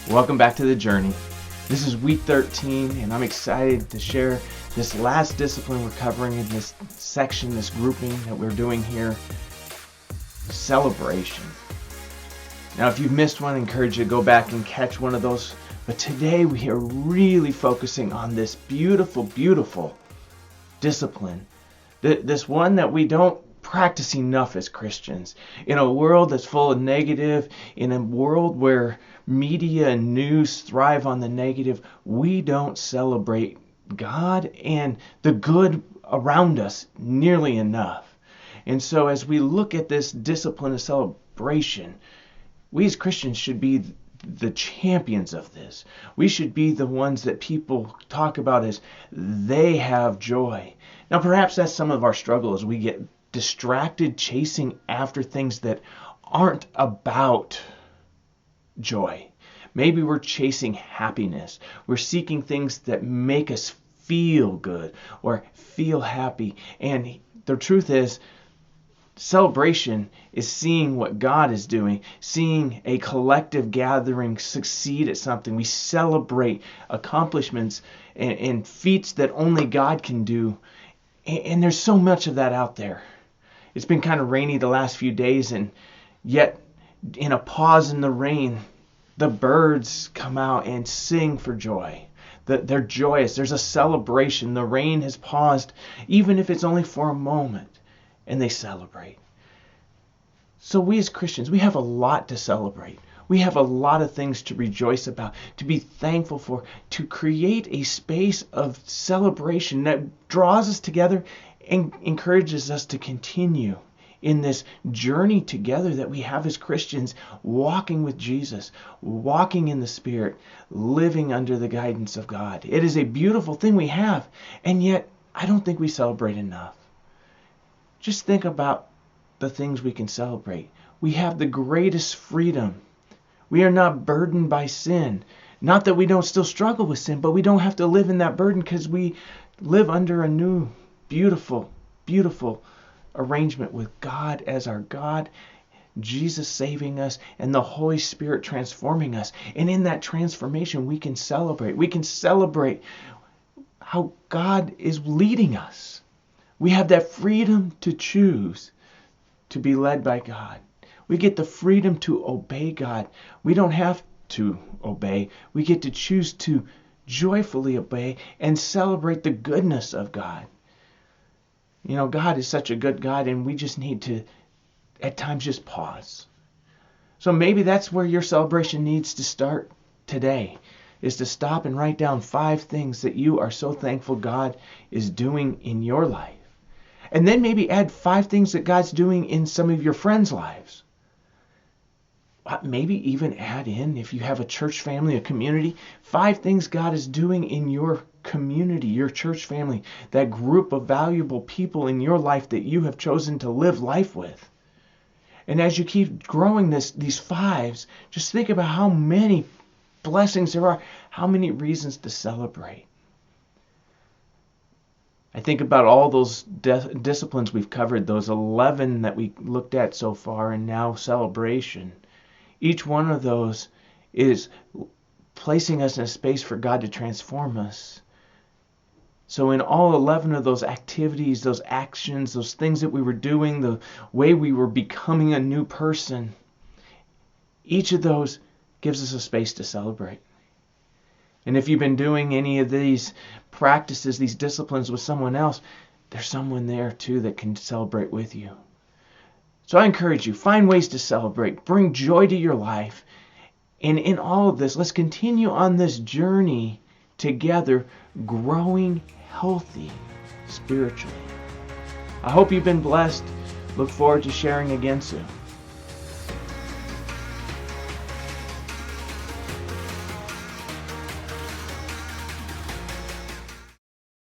Welcome back to the journey. This is week 13, and I'm excited to share this last discipline we're covering in this section, this grouping that we're doing here, celebration. Now, if you've missed one, I encourage you to go back and catch one of those. But today we are really focusing on this beautiful, beautiful discipline. This one that we don't practice enough as Christians. In a world that's full of negative, in a world where media and news thrive on the negative, we don't celebrate God and the good around us nearly enough. And so as we look at this discipline of celebration, we as Christians should be the champions of this. We should be the ones that people talk about as they have joy. Now perhaps that's some of our struggle as we get distracted chasing after things that aren't about joy. Maybe we're chasing happiness. We're seeking things that make us feel good or feel happy. And the truth is, celebration is seeing what God is doing, seeing a collective gathering succeed at something. We celebrate accomplishments and feats that only God can do. And there's so much of that out there. It's been kind of rainy the last few days, and yet in a pause in the rain, the birds come out and sing for joy. They're joyous. There's a celebration. The rain has paused, even if it's only for a moment, and they celebrate. So we as Christians, we have a lot to celebrate. We have a lot of things to rejoice about, to be thankful for, to create a space of celebration that draws us together and encourages us to continue in this journey together that we have as Christians, walking with Jesus, walking in the Spirit, living under the guidance of God. It is a beautiful thing we have, and yet I don't think we celebrate enough. Just think about the things we can celebrate. We have the greatest freedom. We are not burdened by sin. Not that we don't still struggle with sin, but we don't have to live in that burden because we live under a new, beautiful, beautiful arrangement with God as our God, Jesus saving us, and the Holy Spirit transforming us. And in that transformation, we can celebrate. We can celebrate how God is leading us. We have that freedom to choose to be led by God. We get the freedom to obey God. We don't have to obey. We get to choose to joyfully obey and celebrate the goodness of God. You know, God is such a good God, and we just need to, at times, just pause. So maybe that's where your celebration needs to start today, is to stop and write down 5 things that you are so thankful God is doing in your life. And then maybe add 5 things that God's doing in some of your friends' lives. Maybe even add in, if you have a church family, a community, 5 things God is doing in your community, your church family, that group of valuable people in your life that you have chosen to live life with. And as you keep growing these 5s, just think about how many blessings there are, how many reasons to celebrate. I think about all those disciplines we've covered, those 11 that we looked at so far, and now celebration. Each one of those is placing us in a space for God to transform us. So in all 11 of those activities, those actions, those things that we were doing, the way we were becoming a new person, each of those gives us a space to celebrate. And if you've been doing any of these practices, these disciplines with someone else, there's someone there too that can celebrate with you. So I encourage you, find ways to celebrate, bring joy to your life. And in all of this, let's continue on this journey together, growing healthy spiritually. I hope you've been blessed. Look forward to sharing again soon.